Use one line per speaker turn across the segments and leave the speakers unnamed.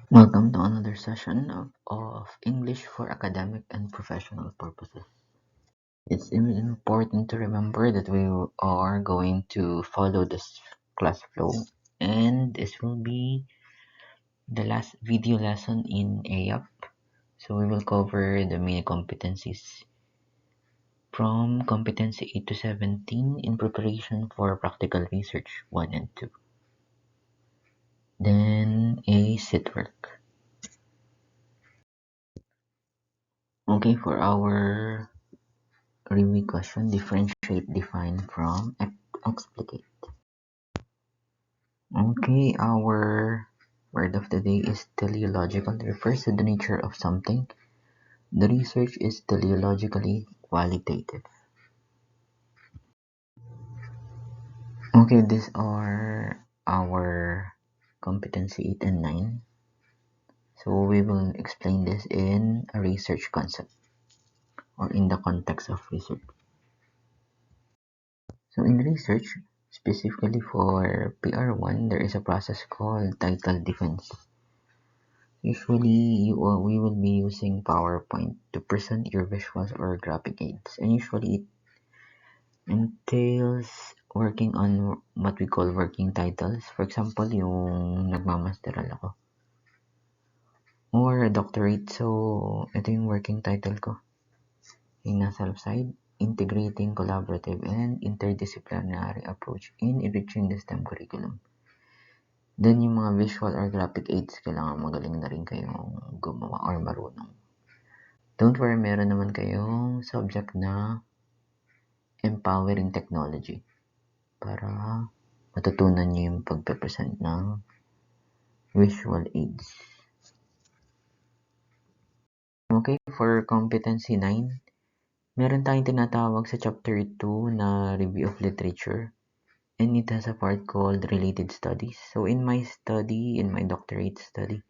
Welcome to another session of English for academic and professional purposes. It's important to remember that we are going to follow this class flow, and this will be the last video lesson in AUP. So we will cover the main competencies from competency 8 to 17 in preparation for practical research 1 and 2. Then a sit work. Okay, for our review question, differentiate, define from explicate. Okay, our word of the day is teleological. It refers to the nature of something. The research is teleologically qualitative. Okay, these are our competency 8 and 9. So we will explain this in a research concept or in the context of research. So in research, specifically for PR1, there is a process called title defense. Usually, we will be using PowerPoint to present your visuals or graphic aids, and usually it entails working on what we call working titles. For example, yung nagmamasteral ako or a doctorate. So, ito yung working title ko. Yung nasa left side, integrating collaborative and interdisciplinary approach in enriching the STEM curriculum. Then, yung mga visual or graphic aids, kailangan magaling na rin kayong gumawa or marunong. Don't worry, meron naman kayong subject na empowering technology para matutunan nyo yung pagpe-present ng visual aids. Okay, for competency 9, meron tayong tinatawag sa chapter 2 na review of literature, and it has a part called related studies. So in my doctorate study,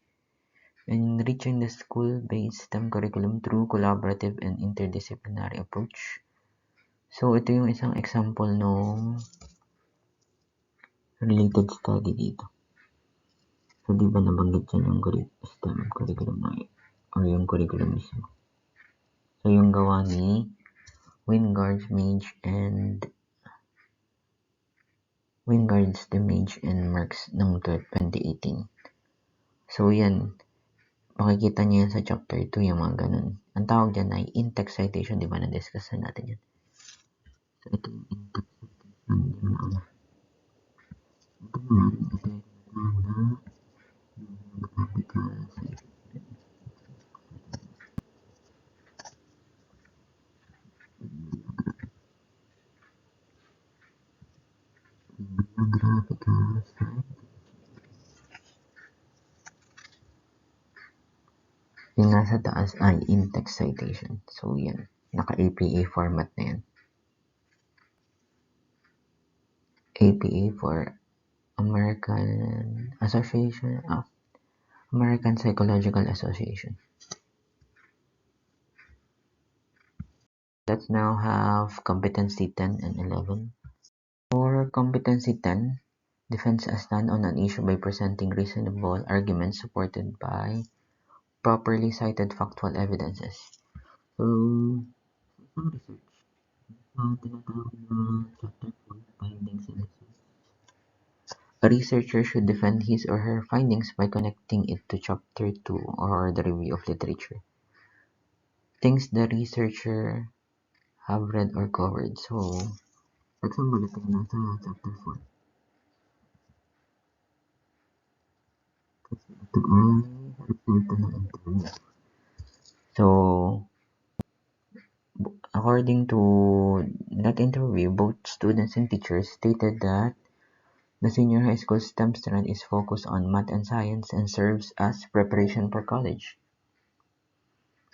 enriching the school-based STEM curriculum through collaborative and interdisciplinary approach. So ito yung isang example nung related study dito. So di ba nabanggit dyan yung STEM curriculum na or yung curriculum mismo. So yung gawa ni Wingards, Mage and Marks ng 2018. So yan, makikita niyo yan sa chapter 2 yung mga ganun. Ang tawag dyan ay in-text citation, di ba na-discuss na natin yan. So ito yung in-text citation. Ito naman, ito yung graphical citation. Graphical citation. Yung nasa taas ay in-text citation. So yan, naka-APA format na yan. APA for American Psychological Association. Let's now have competency 10 and 11. For competency 10, defense a stand on an issue by presenting reasonable arguments supported by properly cited factual evidences. So, some research. Tinatawag na chapter 4, findings and results. A researcher should defend his or her findings by connecting it to chapter 2 or the review of literature. Things the researcher have read or covered. So, for example, ito na sa chapter 4. Kasi ito ay resulta ng interview. So, according to that interview, both students and teachers stated that the senior high school STEM strand is focused on math and science and serves as preparation for college.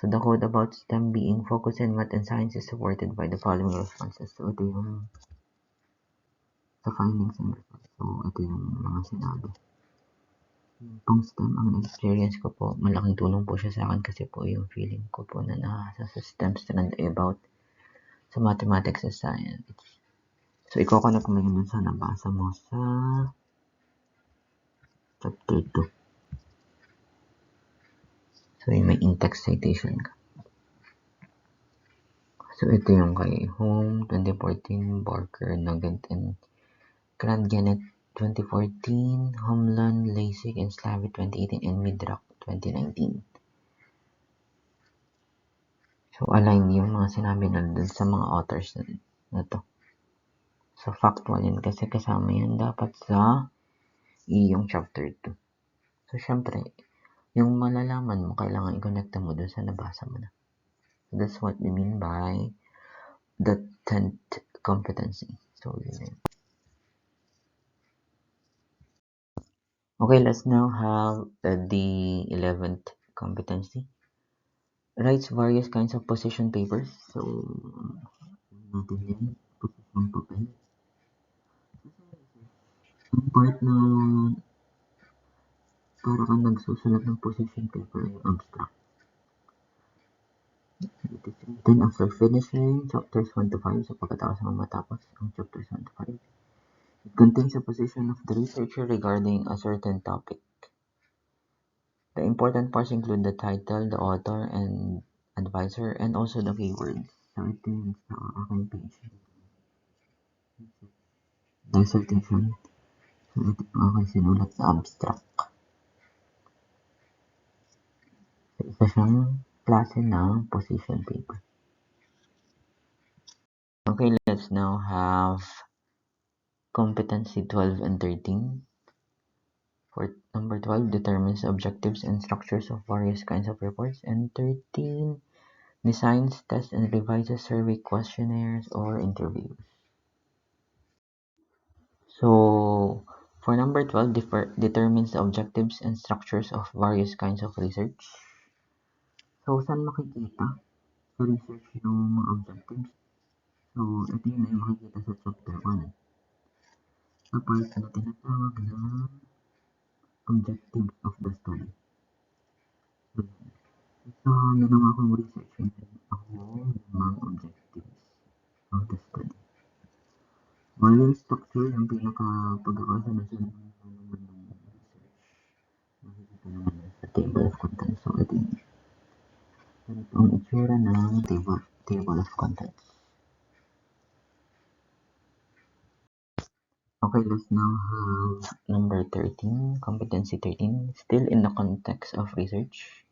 So the quote about STEM being focused in math and science is supported by the following responses. So ito yung sa findings and results. So ito yung mga sinabi. Yung STEM, ang experience ko po, malaking tulong po siya sa akin kasi po yung feeling ko po na nasa STEM strand ay about sa mathematics and science. So iko-connect mo yun sa nabasa mo sa chapter 2. So, yung may in-text citation ka. So, ito yung kay Home 2014, Barker, Nugget, and Kranjanet 2014, Homeland, Lasik, and Slavic 2018, and Midrock 2019. So, align yung mga sinabi na dun sa mga authors na to. So, factual yan kasi kasama yan dapat sa iyong chapter 2. So, syempre, yung malalaman mo, kailangan i-connect mo dun sa nabasa mo na. So, that's what we mean by the 10th competency. So, yun. Okay, let's now have the 11th competency. Writes various kinds of position papers. So, natin yan. Position papel. Ang part na para kang nagsusulat ng position paper ay abstract. It is written after finishing chapters 1 to 5. So, pagkatapos mo matapos ang chapters 1 to 5. It contains a position of the researcher regarding a certain topic. The important parts include the title, the author, and advisor, and also the keywords. So, ito yung sa aking page. Dissertation. So, ito yung aking sinulat sa abstract. So, isa siyang klase ng position paper. Okay, let's now have competency 12 and 13. For number 12, determines objectives and structures of various kinds of reports. And 13, designs, tests, and revises survey questionnaires or interviews. So, for number 12, determines the objectives and structures of various kinds of research. So, saan makikita sa research yung mga objectives? So, ito yun ay makikita sa chapter 1. Sa part na tinatawag na objectives of the study. So, ginawa kong research yun ako ng mga objectives of the study. While yung structure, yung pinaka-pagkakasunod-sunod naman ng research, makikita naman sa table of contents. So, ito yung ganito ang itsura ng table of contents. Okay, let's now have number 13, competency 13, still in the context of research.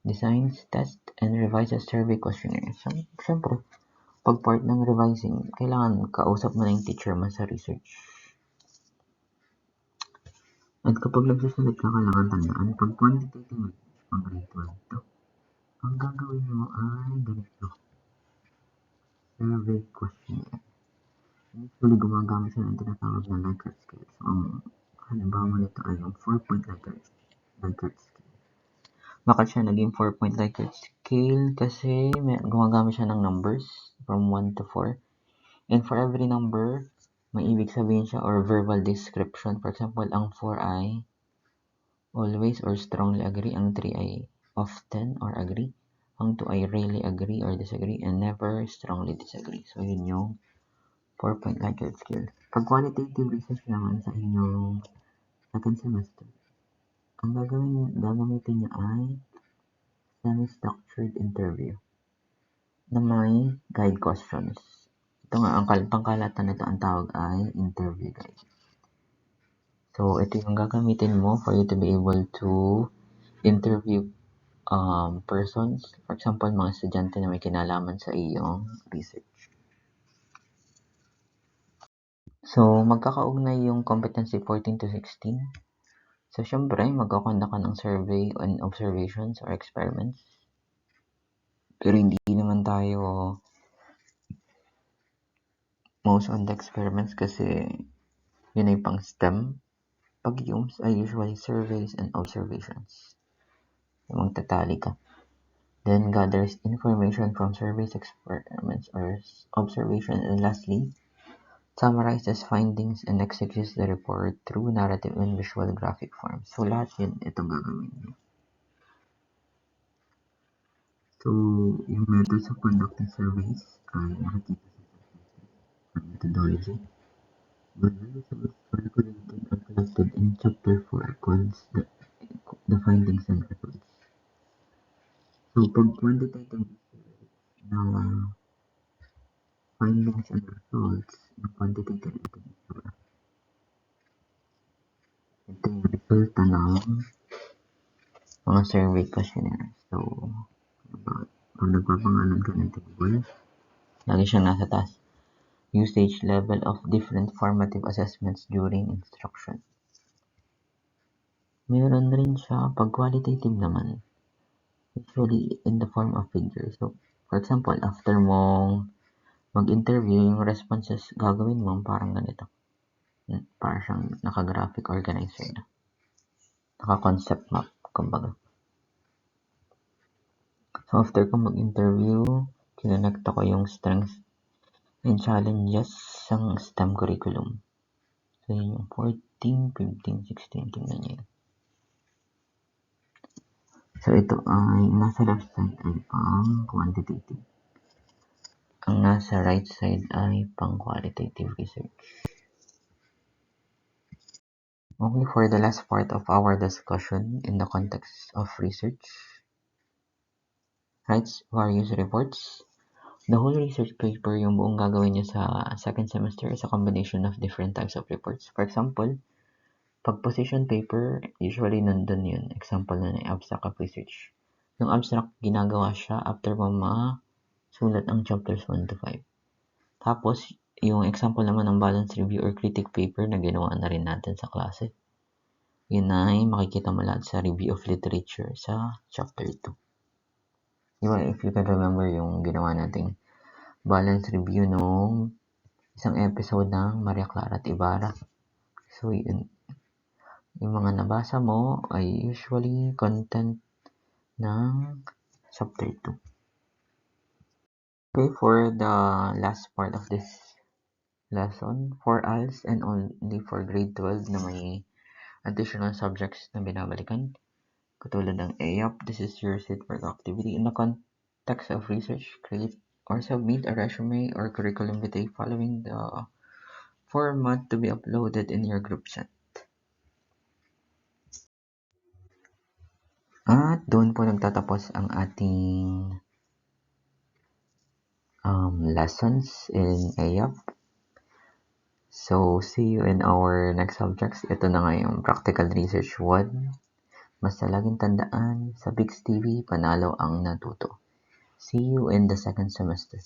Designs, test, and revises survey questionnaire. So, syempre, pag part ng revising, kailangan kausap mo na yung teacher mo sa research. At kapag nagsusulat ka, kailangan tandaan, pag quantitative research, pang grade 12 to, ang gagawin mo ay ganito. Survey questionnaire. Usually, gumagamit siya ng tinatawag na Likert scale. So, ang halimbawa nito ay yung 4-point Likert scale. Bakit siya naging 4-point Likert scale? Kasi gumagamit siya ng numbers from 1 to 4. And for every number, may ibig sabihin siya or verbal description. For example, ang 4 ay always or strongly agree. Ang 3 ay often or agree. Ang 2 ay rarely agree or disagree. And never strongly disagree. So, yun yung 4-point Likert scale. Pag qualitative research naman sa inyong second semester, ang gagamitin niyo ay semi-structured interview na may guide questions. Ito nga, ang pangkalatan nito, ang tawag ay interview guide. So, ito yung gagamitin mo for you to be able to interview persons. For example, mga estudyante na may kinalaman sa iyong research. So, magkakaugnay yung competency 14 to 16. So, syempre, magkakonda ka ng survey and observations or experiments. Pero hindi naman tayo most on the experiments kasi yun ay pang STEM. Pag UMS ay usually surveys and observations. Magtatali ka. Then gathers information from surveys, experiments, or observations. And lastly, summarizes findings and executes the report through narrative and visual graphic forms. So, lahat yun itong gagawin mo. So, yung methods of conducting surveys ay nakikita sa methodology. The results are collected in chapter 4 called the findings and reports. So, pag quantitative na findings and results ng quantitative literature, ito yung resulta ng mga survey questionnaire. So, pag nagpapangalan ka ng table, lagi siyang nasa taas. Usage level of different formative assessments during instruction. Meron rin siya pag qualitative naman, usually in the form of figures. So, for example, after mong mag-interview, yung responses gagawin mo parang ganito. Para siyang naka-graphic organizer na. Naka-concept map, kumbaga. So, after ko mag-interview, kinonekta ko yung strengths and challenges ng STEM curriculum. So, yun yung 14, 15, 16, tingnan nyo yun. So, ito ay nasa left side ay pang quantitative. Ang nasa right side ay pang qualitative research. Okay, for the last part of our discussion in the context of research, writes various reports. The whole research paper, yung buong gagawin nyo sa second semester, is a combination of different types of reports. For example, pag position paper, usually nandun yun. Example na ng abstract of research. Yung abstract, ginagawa siya after mo masulat ang chapters 1 to 5. Tapos, yung example naman ng balance review or critic paper na ginawa na rin natin sa klase. Yun ay makikita mo lahat sa review of literature sa chapter 2. Diba, if you can remember yung ginawa nating balance review nung isang episode ng Maria Clara at Ibarra. So, yun. Yung mga nabasa mo ay usually content ng chapter 2. Okay, for the last part of this lesson, for ALS and only for grade 12 na may additional subjects na binabalikan, katulad ng AYAP, this is your set work activity. In the context of research, create or submit a resume or curriculum vitae following the format to be uploaded in your group chat. At doon po nagtatapos ang ating lessons in AYAP. So, see you in our next subjects. Ito na nga yung Practical Research 1. Basta laging tandaan, sa PIQ'S TV, panalo ang natuto. See you in the second semester.